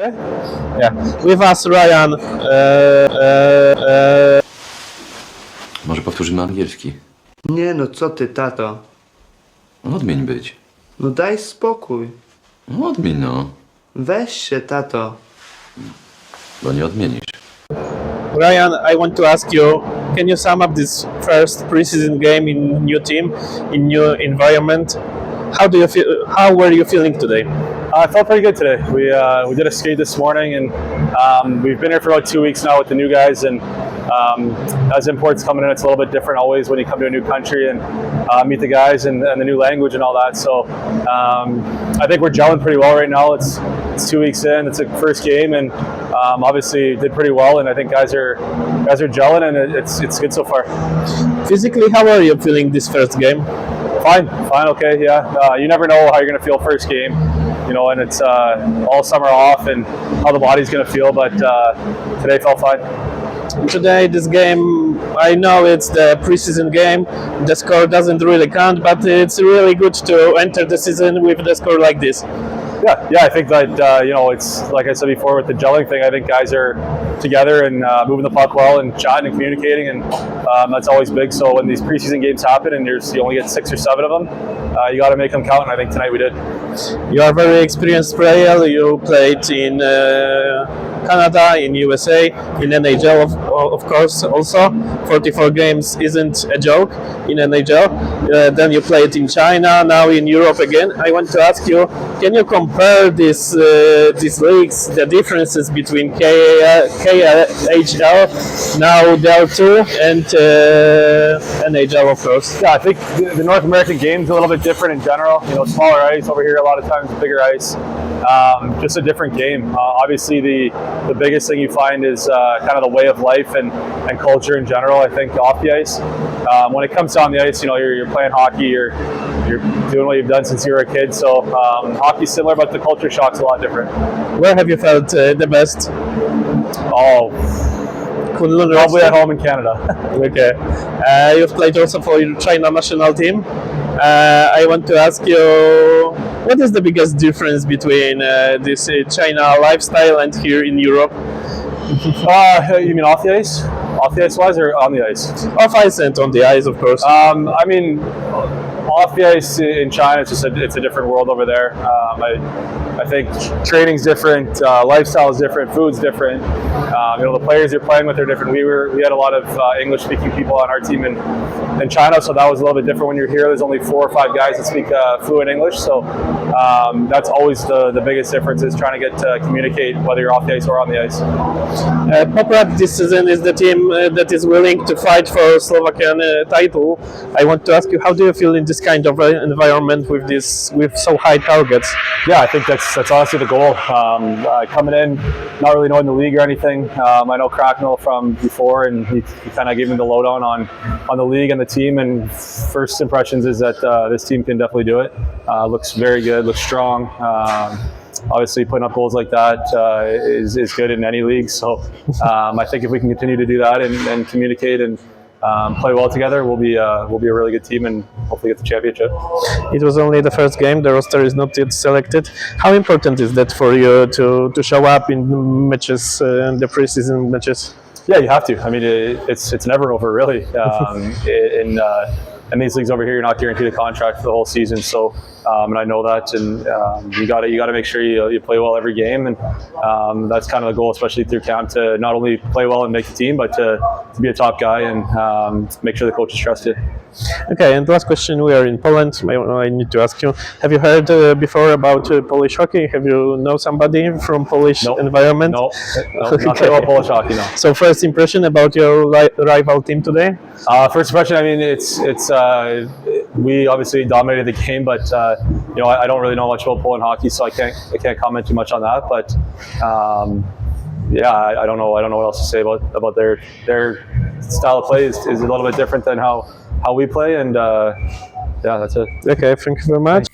Okay. Yeah. With us, Ryan. Może powtórzymy angielski? Nie no, co ty, tato? Odmień być. No daj spokój. Odmień no, Weź się, tato. bo nie odmienisz. Ryan, I want to ask you, can you sum up this first preseason game in new team, in new environment? How do you feel? How were you feeling today? I felt pretty good today. We did a skate this morning, and we've been here for about 2 weeks now with the new guys. And as imports coming in, it's a little bit different always when you come to a new country and meet the guys and the new language and all that. So I think we're gelling pretty well right now. It's 2 weeks in. It's a first game, and obviously did pretty well. And I think guys are gelling, and it's good so far. Physically, how are you feeling this first game? Fine, okay, yeah. You never know how you're going to feel first game, you know, and it's all summer off and how the body's going to feel, but today felt fine. Today, this game, I know it's the preseason game. The score doesn't really count, but it's really good to enter the season with the score like this. Yeah, I think that, you know, it's like I said before with the gelling thing, I think guys are together and moving the puck well and chatting and communicating, and that's always big. So when these preseason games happen and you only get 6 or 7 of them, you got to make them count, and I think tonight we did. You are a very experienced player. You played in Canada, in USA, in NHL, of course, also. 44 games isn't a joke in NHL. Then you played in China, now in Europe again. I want to ask you, can you compare these leagues, the differences between KHL, now there too, and NHL, of course? Yeah, I think the North American game's a little bit different in general. You know, smaller ice over here, a lot of times bigger ice. Just a different game. Obviously, the biggest thing you find is kind of the way of life and culture in general, I think, off the ice. When it comes to on the ice, you know, you're playing hockey, you're doing what you've done since you were a kid. So hockey's similar, but the culture shock's a lot different. Where have you felt the best? Oh, probably at home in Canada. Okay. You've played also for your China national team. I want to ask you, what is the biggest difference between this China lifestyle and here in Europe? You mean off the ice? Off the ice wise or on the ice? Off ice and on the ice, of course. I mean, off the ice in China, it's a different world over there. I think training's different, lifestyle is different, food's different. You know, the players you're playing with are different. We had a lot of English-speaking people on our team in China, so that was a little bit different. When you're here, there's only 4 or 5 guys that speak fluent English, so that's always the biggest difference, is trying to get to communicate whether you're off the ice or on the ice. Poprad this season is the team that is willing to fight for Slovakian title. I want to ask you, how do you feel in this kind of environment with so high targets? Yeah, I think that's honestly the goal. Coming in, not really knowing the league or anything. I know Cracknell from before, and he kind of gave me the lowdown on the league and the team. And first impressions is that this team can definitely do it. Looks very good, looks strong. Obviously, putting up goals like that is good in any league. So I think if we can continue to do that and communicate and play well together, we'll be a really good team and hopefully get the championship. It was only the first game. The roster is not yet selected. How important is that for you to show up in matches, the preseason matches? Yeah, you have to. I mean, it's never over, really. In these leagues over here, you're not guaranteed a contract for the whole season. So, and I know that, and you got to make sure you play well every game, and that's kind of the goal, especially through camp, to not only play well and make the team, but to be a top guy and make sure the coaches trust you. Okay, and last question. We are in Poland. I need to ask you: have you heard before about Polish hockey? Have you know somebody from Polish environment? No, not about Polish hockey. No. So, first impression about your rival team today? First impression, I mean, it's we obviously dominated the game, but you know, I don't really know much about Polish hockey, so I can't comment too much on that. But yeah, I don't know what else to say about their style of play is a little bit different than how we play, and yeah, that's it. Okay, thank you very much.